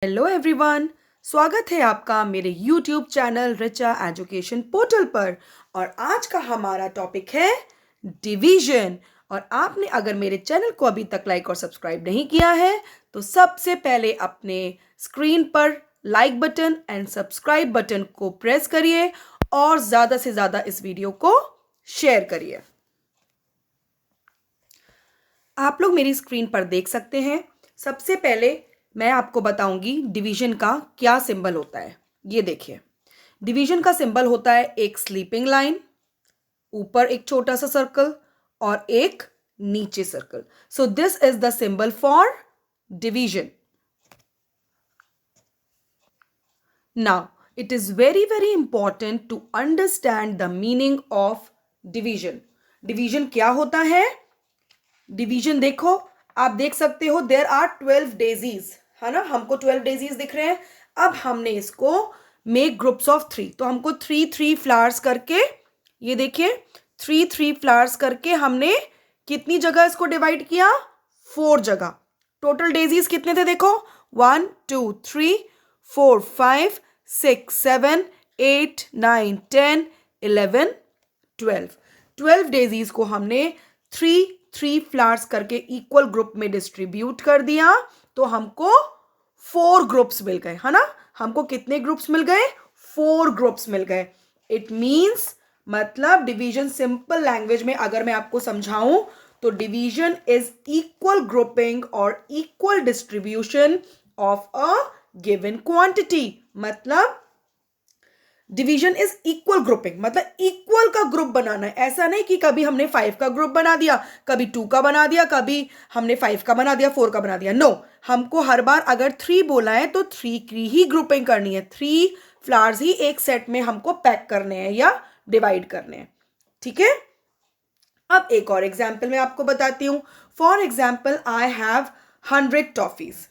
Hello everyone. स्वागत है आपका मेरे YouTube channel Richa education portal पर। और आज का हमारा टॉपिक है डिवीजन। और आपने अगर मेरे चैनल को अभी तक लाइक और सब्सक्राइब नहीं किया है तो सबसे पहले अपने स्क्रीन पर like button and subscribe button को प्रेस करिए और ज़्यादा से ज़्यादा इस वीडियो को शेयर करिए। आप लोग मेरी स्क्रीन पर देख सकते हैं। सबसे पहले मैं आपको बताऊंगी डिवीजन का क्या सिंबल होता है। ये देखिए, डिवीजन का सिंबल होता है एक स्लीपिंग लाइन, ऊपर एक छोटा सा सर्कल और एक नीचे circle. So this is the symbol for division. Now it is very very important to understand the meaning of division. Division क्या होता है? डिवीजन देखो, आप देख सकते हो देयर आर 12 डेजीज, है ना। हमको 12 डेजीज दिख रहे हैं। अब हमने इसको मेक ग्रुप्स ऑफ 3, तो हमको 3 फ्लावर्स करके, ये देखिए 3 फ्लावर्स करके हमने कितनी जगह इसको डिवाइड किया? 4 जगह। टोटल डेजीज कितने थे देखो, 1 2 3 4 5 6 7 8 9 10 11 12 डेजीज को हमने 3 फ्लावर्स करके इक्वल ग्रुप में डिस्ट्रीब्यूट कर दिया, तो हमको 4 ग्रुप्स मिल गए, है ना। हमको कितने ग्रुप्स मिल गए? 4 ग्रुप्स मिल गए। इट मींस, मतलब डिवीजन सिंपल लैंग्वेज में अगर मैं आपको समझाऊं तो डिवीजन इज इक्वल ग्रुपिंग और equal distribution of a given quantity. मतलब डिवीजन इज इक्वल ग्रुपिंग, मतलब इक्वल का ग्रुप बनाना है। ऐसा नहीं कि कभी हमने 5 का ग्रुप बना दिया, कभी 2 का बना दिया, कभी हमने 5 का बना दिया, 4 का बना दिया। नो, हमको हर बार अगर 3 बोला है तो 3 की ही ग्रुपिंग करनी है। 3 फ्लावर्स ही एक सेट में हमको पैक करने हैं या डिवाइड करने हैं, ठीक है। अब एक और एग्जाम्पल मैं आपको बताती हूं। For example, I have 100 toffees,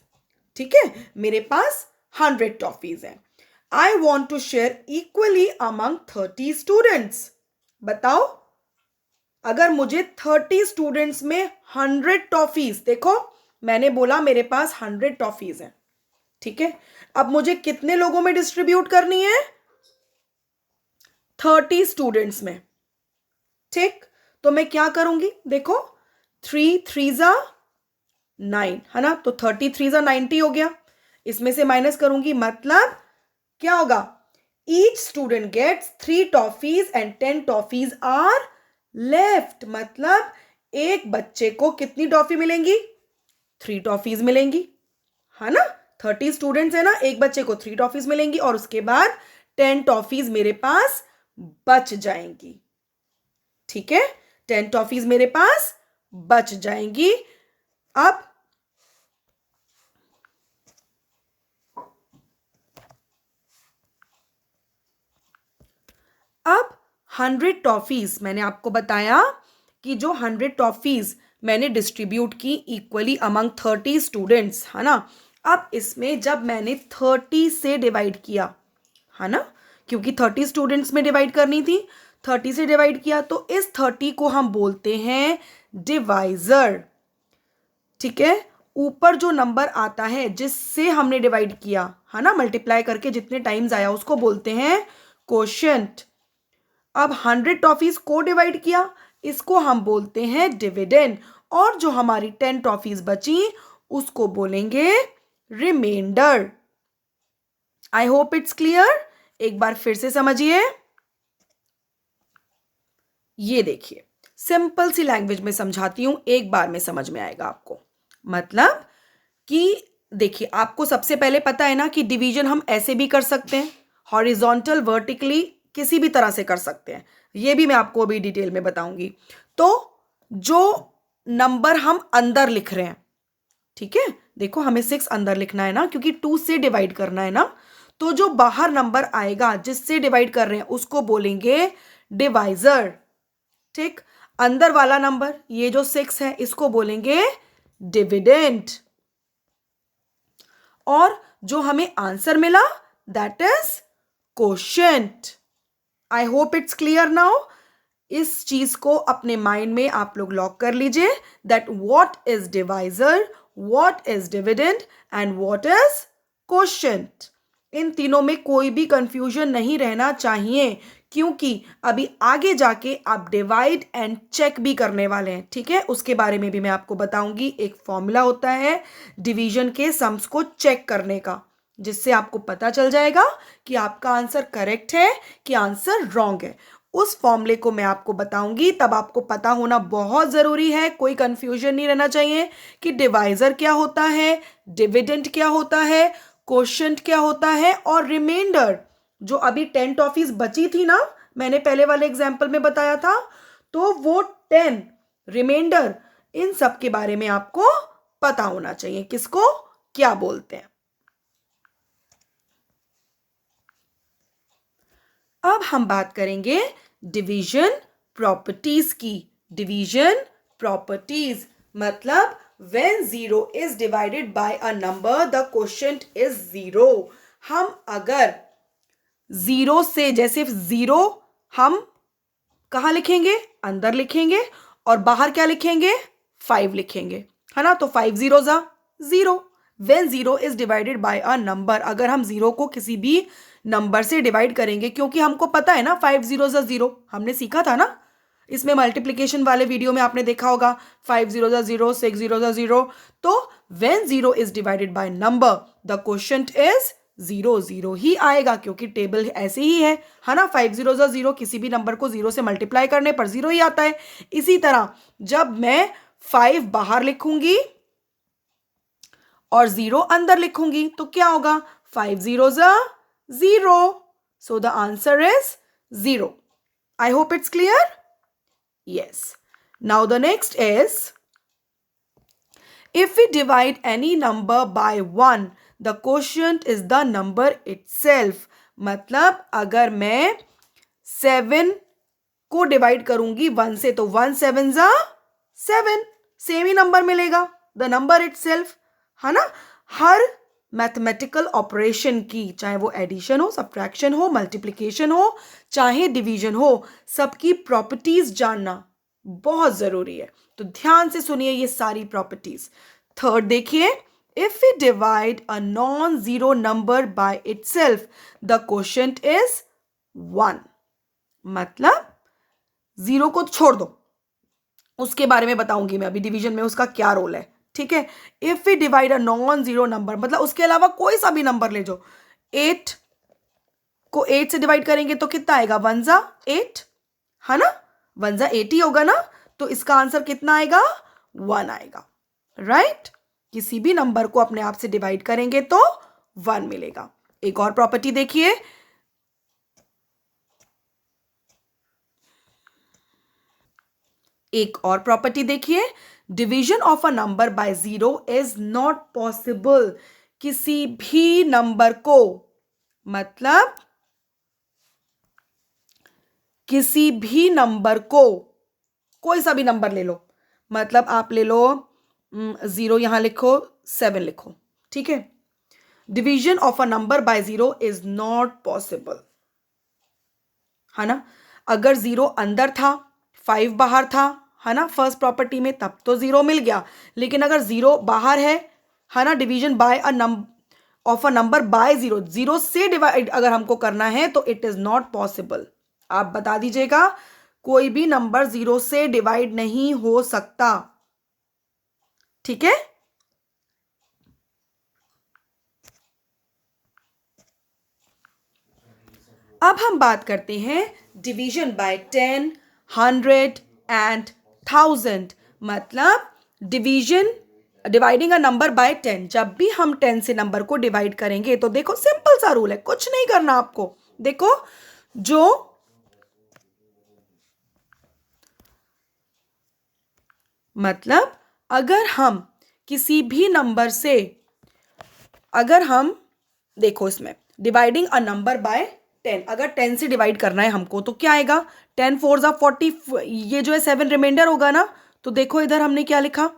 ठीक है। मेरे पास 100 टॉफीज हैं। I want to share equally among 30 students. बताओ, अगर मुझे 30 स्टूडेंट्स में 100 टॉफीज, देखो मैंने बोला मेरे पास 100 टॉफीज हैं, ठीक है। अब मुझे कितने लोगों में डिस्ट्रीब्यूट करनी है? 30 स्टूडेंट्स में, ठीक। तो मैं क्या करूंगी? देखो 3 3 9, है ना। तो 30 3 90 हो गया। इसमें से माइनस करूंगी, मतलब क्या होगा? Each student gets 3 toffees and 10 toffees are left. मतलब एक बच्चे को कितनी टॉफी मिलेंगी? 3 टॉफीज मिलेंगी, है ना। 30 स्टूडेंट्स है ना, एक बच्चे को 3 टॉफीज मिलेंगी और उसके बाद 10 टॉफीज मेरे पास बच जाएंगी, ठीक है। 10 टॉफीज मेरे पास बच जाएंगी। अब अब 100 टॉफीज मैंने आपको बताया कि जो 100 टॉफीज मैंने डिस्ट्रीब्यूट की इक्वली अमंग 30 स्टूडेंट्स, है ना। अब इसमें जब मैंने 30 से डिवाइड किया, है ना, क्योंकि 30 स्टूडेंट्स में डिवाइड करनी थी, 30 से डिवाइड किया, तो इस 30 को हम बोलते हैं डिवाइजर, ठीक है। ऊपर जो नंबर आता है जिससे हमने डिवाइड किया, है ना, मल्टीप्लाई करके जितने टाइम्स आया उसको बोलते हैं कोशेंट। अब 100 टॉफीज को डिवाइड किया, इसको हम बोलते हैं डिविडेंड। और जो हमारी 10 टॉफीज बची उसको बोलेंगे reminder. I hope it's clear. एक बार फिर से समझिए। ये देखिए, सिंपल सी लैंग्वेज में समझाती हूं, एक बार में समझ में आएगा आपको। मतलब कि देखिए, आपको सबसे पहले पता है ना कि डिवीजन हम ऐसे भी कर सकते हैं, हॉरिजॉन्टल, वर्टिकली, किसी भी तरह से कर सकते हैं। ये भी मैं आपको अभी डिटेल में बताऊंगी। तो जो नंबर हम अंदर लिख रहे हैं, ठीक है, देखो हमें 6 अंदर लिखना है ना, क्योंकि 2 से डिवाइड करना है ना। तो जो बाहर नंबर आएगा जिससे डिवाइड कर रहे हैं उसको बोलेंगे डिवाइजर, ठीक। अंदर वाला नंबर, ये जो 6 है, इसको बोलेंगे डिविडेंड। और जो हमें आंसर मिला that is quotient. I hope it's clear now. इस चीज को अपने माइंड में आप लोग लॉक कर लीजिए that what is divisor, what is dividend and what is quotient. इन तीनों में कोई भी कंफ्यूजन नहीं रहना चाहिए, क्योंकि अभी आगे जाके आप डिवाइड एंड चेक भी करने वाले हैं, ठीक है। उसके बारे में भी मैं आपको बताऊंगी। एक फॉर्मूला होता है डिवीजन के सम्स को चेक करने का, जिससे आपको पता चल जाएगा कि आपका आंसर करेक्ट है कि आंसर रॉन्ग है। उस फॉर्मूले को मैं आपको बताऊंगी, तब आपको पता होना बहुत जरूरी है। कोई कंफ्यूजन नहीं रहना चाहिए कि डिवाइजर क्या होता है, डिविडेंड क्या होता है, कोशेंट क्या होता है, और रिमाइंडर जो अभी 10 टॉफीज बची थी ना, मैंने पहले वाले एग्जाम्पल में बताया था, तो वो 10 रिमाइंडर, इन सब के बारे में आपको पता होना चाहिए, किसको क्या बोलते हैं। अब हम बात करेंगे डिवीजन प्रॉपर्टीज की। डिवीजन प्रॉपर्टीज मतलब when 0 is divided by a number the quotient is 0। हम अगर 0 से, जैसे 0 हम कहाँ लिखेंगे, अंदर लिखेंगे, और बाहर क्या लिखेंगे, 5 लिखेंगे, है ना। तो 5 0 जा 0। when 0 is divided by a number, अगर हम 0 को किसी भी नंबर से डिवाइड करेंगे, क्योंकि हमको पता है ना 5 0 जा 0, हमने सीखा था ना इसमें मल्टीप्लिकेशन वाले वीडियो में, आपने देखा होगा 5 0 जा 0, 6 0 जा 0। तो when 0 is divided by number the quotient is 0, 0 ही आएगा, क्योंकि टेबल ऐसे ही है ना। 5 0 जा 0, किसी भी नंबर को 0 से मल्टीप्लाई करने पर 0 ही आता है। इसी तरह जब मैं 5 बाहर लिखूंगी और 0 अंदर लिखूंगी तो क्या होगा, 5 0 जा 0, so the answer is 0। I hope it's clear? Yes. Now the next is, if we divide any number by 1 the quotient is the number itself। मतलब अगर मैं 7 को डिवाइड करूंगी 1 से, तो 1 7 जा 7, सेम ही नंबर मिलेगा, द नंबर इटसेल्फ, है ना। हर मैथमेटिकल ऑपरेशन की, चाहे वो एडिशन हो, सब्ट्रैक्शन हो, मल्टीप्लिकेशन हो, चाहे डिवीजन हो, सबकी प्रॉपर्टीज जानना बहुत जरूरी है। तो ध्यान से सुनिए ये सारी प्रॉपर्टीज। थर्ड देखिए, if we divide a non zero number by itself the quotient is 1। मतलब 0 को छोड़ दो, उसके बारे में बताऊंगी मैं अभी डिवीजन में उसका क्या रोल है, ठीक है। If we divide a non zero number, मतलब उसके अलावा कोई सा भी नंबर ले जाओ, 8 को 8 से डिवाइड करेंगे तो कितना आएगा, 1 जा 8, है ना, 1 जा 8 ही होगा ना। तो इसका आंसर कितना आएगा, 1 आएगा, राइट। किसी भी नंबर को अपने आप से डिवाइड करेंगे तो 1 मिलेगा। एक और प्रॉपर्टी देखिए, division of a number by 0 is not possible. किसी भी नंबर को, मतलब किसी भी नंबर को, कोई सा भी नंबर ले लो, मतलब आप ले लो 0, यहां लिखो 7 लिखो, ठीक है। Division of a number by 0 is not possible, है ना। अगर 0 अंदर था 5 बाहर था, है ना, फर्स्ट प्रॉपर्टी में, तब तो 0 मिल गया। लेकिन अगर 0 बाहर है ना, division bye a number of a number by 0, 0 से डिवाइड अगर हमको करना है तो इट इज नॉट पॉसिबल। आप बता दीजिएगा, कोई भी नंबर 0 से डिवाइड नहीं हो सकता, ठीक है। अब हम बात करते हैं डिवीजन बाय 10, 100 एंड 1000। मतलब डिवाइडिंग अ नंबर बाय 10। जब भी हम 10 से नंबर को डिवाइड करेंगे तो देखो सिंपल सा रूल है, कुछ नहीं करना आपको। देखो, जो मतलब अगर हम किसी भी नंबर से, अगर हम देखो इसमें डिवाइडिंग अ नंबर बाय 10, अगर 10 से डिवाइड करना है हमको तो क्या आएगा, 10 4 जा 40, ये जो है 7 रिमाइंडर होगा ना। तो देखो इधर हमने क्या लिखा,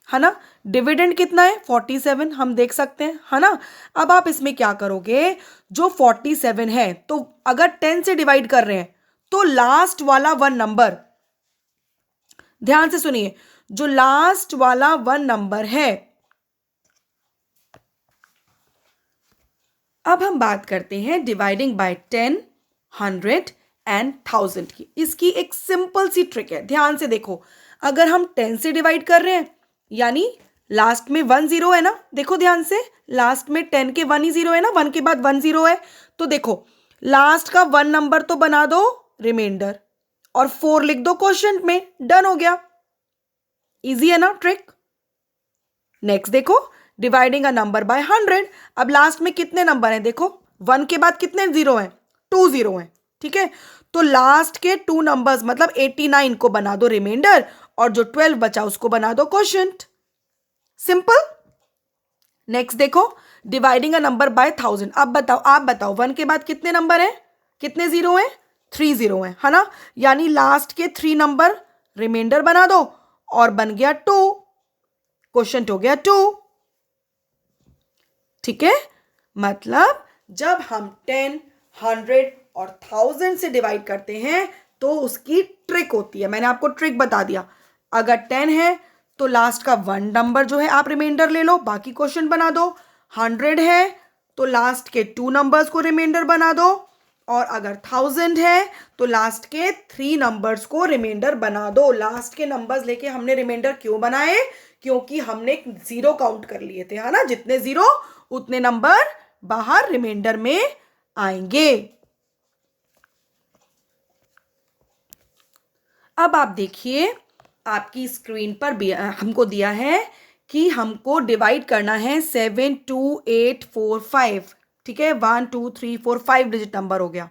है ना, डिविडेंड कितना है 47, हम देख सकते हैं, है ना। अब आप इसमें क्या करोगे, जो 47 है, तो अगर 10 से डिवाइड कर रहे हैं तो लास्ट वाला 1 नंबर, ध्यान से सुनिए, जो लास्ट वाला 1 नंबर है अब हम बात करते हैं डिवाइडिंग बाय 10, 100 एंड 1000 की। इसकी एक सिंपल सी ट्रिक है, ध्यान से देखो। अगर हम 10 से डिवाइड कर रहे हैं यानी लास्ट में 1 0 है ना, देखो ध्यान से, लास्ट में 10 के 1 ही 0 है ना, 1 के बाद 1 0 है, तो देखो लास्ट का 1 नंबर तो बना दो रिमाइंडर और 4 लिख दो क्वोशिएंट में, डन हो गया। इजी है ना ट्रिक। नेक्स्ट देखो, डिवाइडिंग अ नंबर बाय 100। अब लास्ट में कितने नंबर हैं, देखो 1 के बाद कितने 0 हैं, 2 0 हैं, ठीक है। तो लास्ट के 2 नंबर्स मतलब 89 को बना दो रिमाइंडर और जो 12 बचा उसको बना दो क्वोशिएंट। सिंपल। नेक्स्ट देखो, डिवाइडिंग अ नंबर बाय 1000। अब बताओ, आप बताओ 1 के बाद कितने नंबर हैं, कितने 0 हैं, 3 0 हैं, है ना। यानी लास्ट के 3 नंबर रिमाइंडर बना दो और बन गया 2, क्वोशिएंट हो गया 2, ठीक है। मतलब जब हम 10, 100 और 1000 से डिवाइड करते हैं तो उसकी ट्रिक होती है, मैंने आपको ट्रिक बता दिया। अगर 10 है तो लास्ट का 1 नंबर जो है आप रिमाइंडर ले लो, बाकी क्वेश्चन बना दो। 100 है तो लास्ट के 2 नंबर्स को रिमाइंडर बना दो, और अगर 1000 है तो लास्ट के 3 नंबर्स को रिमाइंडर बना दो। लास्ट के नंबर्स लेके हमने रिमाइंडर क्यों बनाए, क्योंकि हमने 0 काउंट कर लिए थे, है ना। जितने 0 उतने नंबर बाहर रिमाइंडर में आएंगे। अब आप देखिए, आपकी स्क्रीन पर भी हमको दिया है कि हमको डिवाइड करना है 7 2 8 4 5, ठीक है। 1 2 3 4 5 डिजिट नंबर हो गया,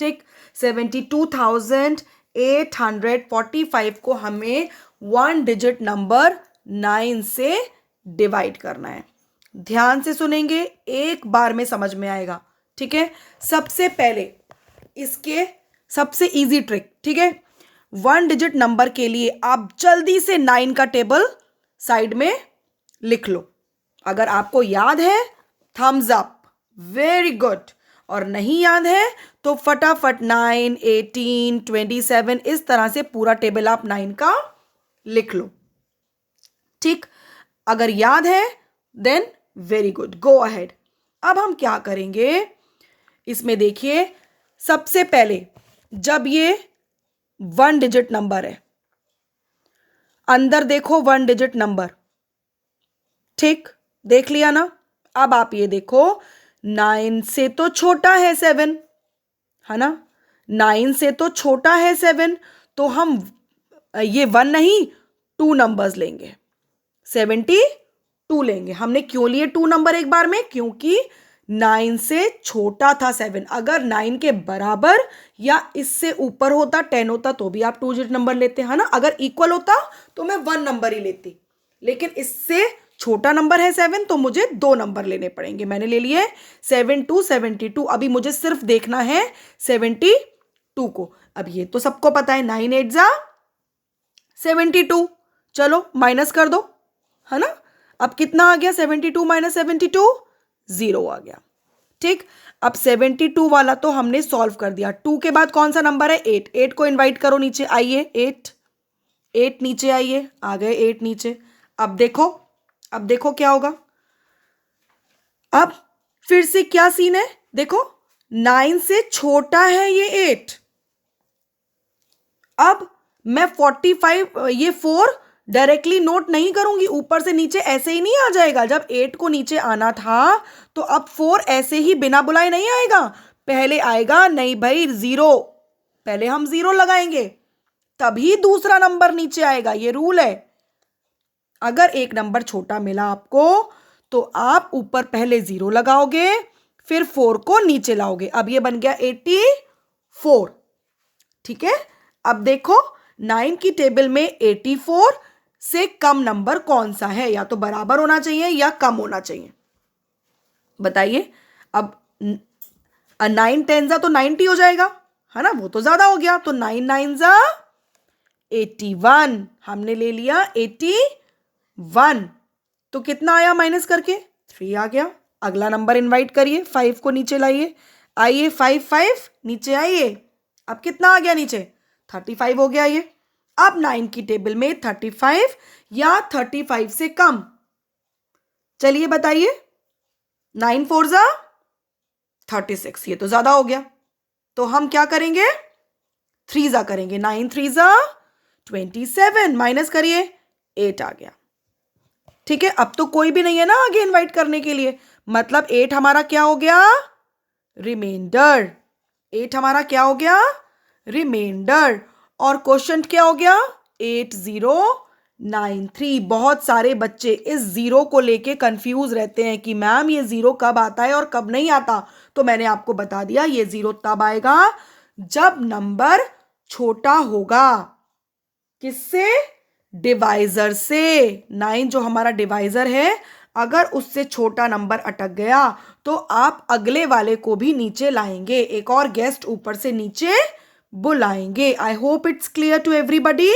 ठीक। 72,845 को हमें 1 डिजिट नंबर 9 से डिवाइड करना है। ध्यान से सुनेंगे, एक बार में समझ में आएगा, ठीक है। सबसे पहले इसके सबसे इजी ट्रिक, ठीक है। 1 डिजिट नंबर के लिए आप जल्दी से 9 का टेबल साइड में लिख लो। अगर आपको याद है थम्स अप, वेरी गुड। और नहीं याद है तो फटाफट 9, 18, 27 इस तरह से पूरा टेबल आप 9 का लिख लो, ठीक। अगर याद है then very good, go ahead. अब हम क्या करेंगे, इसमें देखिए सबसे पहले जब ये 1 डिजिट नंबर है, अंदर देखो 1 डिजिट नंबर, ठीक, देख लिया ना। अब आप ये देखो 9 से तो छोटा है 7, है ना, 9 से तो छोटा है 7, तो हम ये 1 नहीं 2 नंबर्स लेंगे, 72 लेंगे। हमने क्यों लिए 2 नंबर एक बार में, क्योंकि 9 से छोटा था 7। अगर 9 के बराबर या इससे ऊपर होता, 10 होता, तो भी आप 2 डिजिट नंबर लेते, है ना। अगर इक्वल होता तो मैं 1 नंबर ही लेती, लेकिन इससे छोटा नंबर है 7 तो मुझे 2 नंबर लेने पड़ेंगे। मैंने ले लिए 7 2 72। अभी मुझे सिर्फ देखना है 72 को। अब ये तो सबको पता है 9 8 जा 72, चलो माइनस कर दो, है ना। अब कितना आ गया, 72 माइनस 72, 0 आ गया, ठीक। अब 72 वाला तो हमने सॉल्व कर दिया। 2 के बाद कौन सा नंबर है, 8। 8 को इनवाइट करो नीचे, आइए 8 नीचे आइए, आ गए 8 नीचे। अब देखो क्या होगा। अब फिर से क्या सीन है, देखो 9 से छोटा है ये 8। अब मैं 45 ये 4 डायरेक्टली नोट नहीं करूंगी, ऊपर से नीचे ऐसे ही नहीं आ जाएगा। जब 8 को नीचे आना था तो अब 4 ऐसे ही बिना बुलाए नहीं आएगा, पहले आएगा, नहीं भाई 0, पहले हम 0 लगाएंगे तभी दूसरा नंबर नीचे आएगा, ये रूल है। अगर एक नंबर छोटा मिला आपको तो आप ऊपर पहले 0 लगाओगे, फिर 4 को नीचे लाओगे। अब ये बन गया 84, ठीक है। अब देखो 9 की टेबल में 84 से कम नंबर कौन सा है, या तो बराबर होना चाहिए या कम होना चाहिए, बताइए। अब 9 10 जा तो 90 हो जाएगा, है ना, वो तो ज्यादा हो गया। तो 9 9 जा 81, हमने ले लिया 81। तो कितना आया माइनस करके, 3 आ गया। अगला नंबर इनवाइट करिए, 5 को नीचे लाइए, आइए 5 5 नीचे आइए। अब कितना आ गया नीचे, 35 हो गया ये। अब 9 की टेबल में 35 या 35 से कम, चलिए बताइए। 9 4 जा 36, ये तो ज़्यादा हो गया, तो हम क्या करेंगे, 3 करेंगे, 9 3 27, माइनस करिए 8 आ गया। ठीक है, अब तो कोई भी नहीं है ना आगे इनवाइट करने के लिए, मतलब 8 हमारा क्या हो गया, रिमाइंडर। 8 हमारा क्या हो गया, रिमाइंडर। और क्वेश्चन क्या हो गया, 8093। बहुत सारे बच्चे इस जीरो को लेके कंफ्यूज रहते हैं कि मैम ये जीरो कब आता है और कब नहीं आता। तो मैंने आपको बता दिया, ये जीरो तब आएगा जब नंबर छोटा होगा। किससे, डिवाइजर से। 9 जो हमारा डिवाइजर है, अगर उससे छोटा नंबर अटक गया तो आप अगले वाले को भी नीचे लाएंगे, एक और गेस्ट ऊपर से नीचे बुलाएंगे। I hope it's clear to everybody.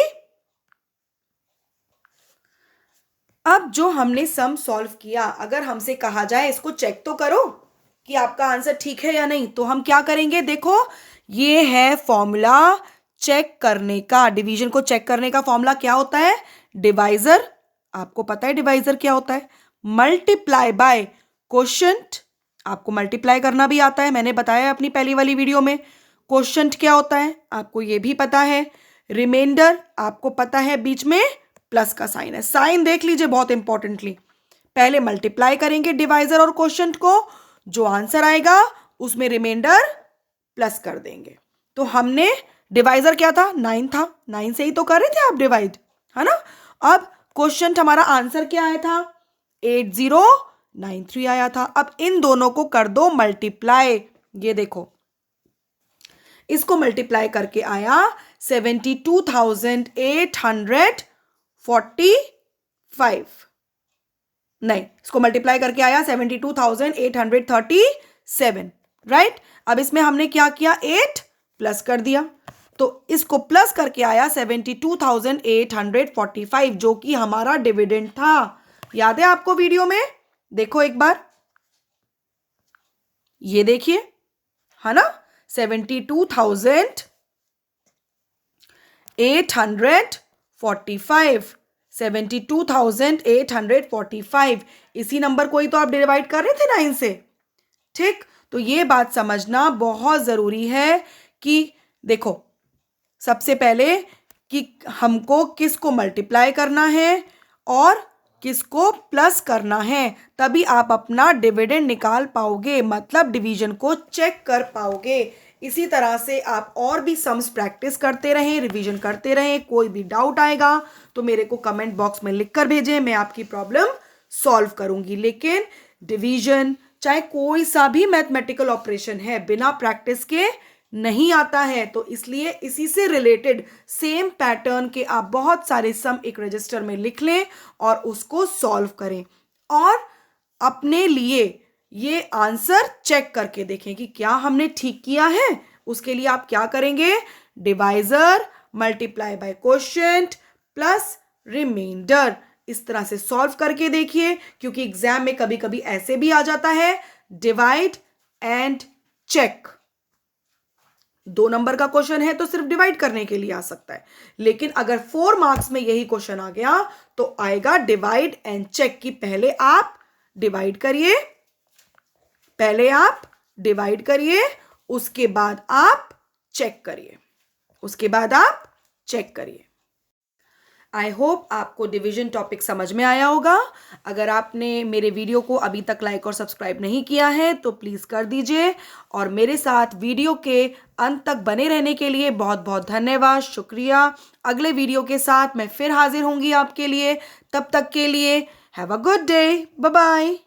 अब जो हमने सम सॉल्व किया, अगर हमसे कहा जाए इसको चेक तो करो कि आपका आंसर ठीक है या नहीं, तो हम क्या करेंगे, देखो ये है फॉर्मूला चेक करने का। डिवीजन को चेक करने का फॉर्मूला क्या होता है, डिवाइजर, आपको पता है डिवाइजर क्या होता है, मल्टीप्लाई बाय क्वोशंट। आपको मल्टीप्लाई करना भी आता है, मैंने बताया अपनी पहली वाली वीडियो में। क्वोशंट क्या होता है आपको ये भी पता है। रिमाइंडर आपको पता है, बीच में प्लस का साइन है, साइन देख लीजिए बहुत इंपॉर्टेंटली। पहले मल्टीप्लाई करेंगे डिवाइजर और क्वोशंट को, जो आंसर आएगा उसमें रिमाइंडर प्लस कर देंगे। तो हमने डिवाइजर क्या था, 9 था, 9 से ही तो कर रहे थे आप डिवाइड, है ना। अब क्वोशंट हमारा आंसर क्या आया था, 8093 आया था। अब इन दोनों को कर दो मल्टीप्लाई, ये देखो इसको मल्टीप्लाई करके आया 72,845, नहीं इसको मल्टीप्लाई करके आया 72,837, राइट। अब इसमें हमने क्या किया, 8 प्लस कर दिया, तो इसको प्लस करके आया 72,845, जो कि हमारा डिविडेंड था। याद है आपको वीडियो में, देखो एक बार, ये देखिए, है ना, 72,845, 72,845, इसी नंबर को ही तो आप डिवाइड कर रहे थे 9 से। ठीक, तो ये बात समझना बहुत जरूरी है कि देखो सबसे पहले कि हमको किसको मल्टीप्लाई करना है और किसको प्लस करना है, तभी आप अपना डिविडेंड निकाल पाओगे, मतलब डिवीजन को चेक कर पाओगे। इसी तरह से आप और भी सम्स प्रैक्टिस करते रहें, रिवीजन करते रहें। कोई भी डाउट आएगा तो मेरे को कमेंट बॉक्स में लिख कर भेजें, मैं आपकी प्रॉब्लम सॉल्व करूंगी। लेकिन डिवीजन चाहे कोई सा भी मैथमेटिकल ऑपरेशन है, बिना प्रैक्टिस के नहीं आता है, तो इसलिए इसी से रिलेटेड सेम पैटर्न के आप बहुत सारे सम एक रजिस्टर में लिख लें और उसको सॉल्व करें, और अपने लिए ये आंसर चेक करके देखें कि क्या हमने ठीक किया है। उसके लिए आप क्या करेंगे, divisor multiply by quotient plus reminder, इस तरह से सॉल्व करके देखिए, क्योंकि एग्जाम में कभी कभी ऐसे भी आ जाता है डिवाइड एंड चेक। 2 नंबर का क्वेश्चन है तो सिर्फ डिवाइड करने के लिए आ सकता है, लेकिन अगर 4 मार्क्स में यही क्वेश्चन आ गया तो आएगा डिवाइड एंड चेक, की पहले आप डिवाइड करिए, पहले आप डिवाइड करिए, उसके बाद आप चेक करिए, उसके बाद आप चेक करिए। आई होप आपको डिवीजन टॉपिक समझ में आया होगा। अगर आपने मेरे वीडियो को अभी तक लाइक और सब्सक्राइब नहीं किया है तो प्लीज़ कर दीजिए, और मेरे साथ वीडियो के अंत तक बने रहने के लिए बहुत बहुत धन्यवाद, शुक्रिया। अगले वीडियो के साथ मैं फिर हाजिर होंगी आपके लिए, तब तक के लिए have a good day, bye bye.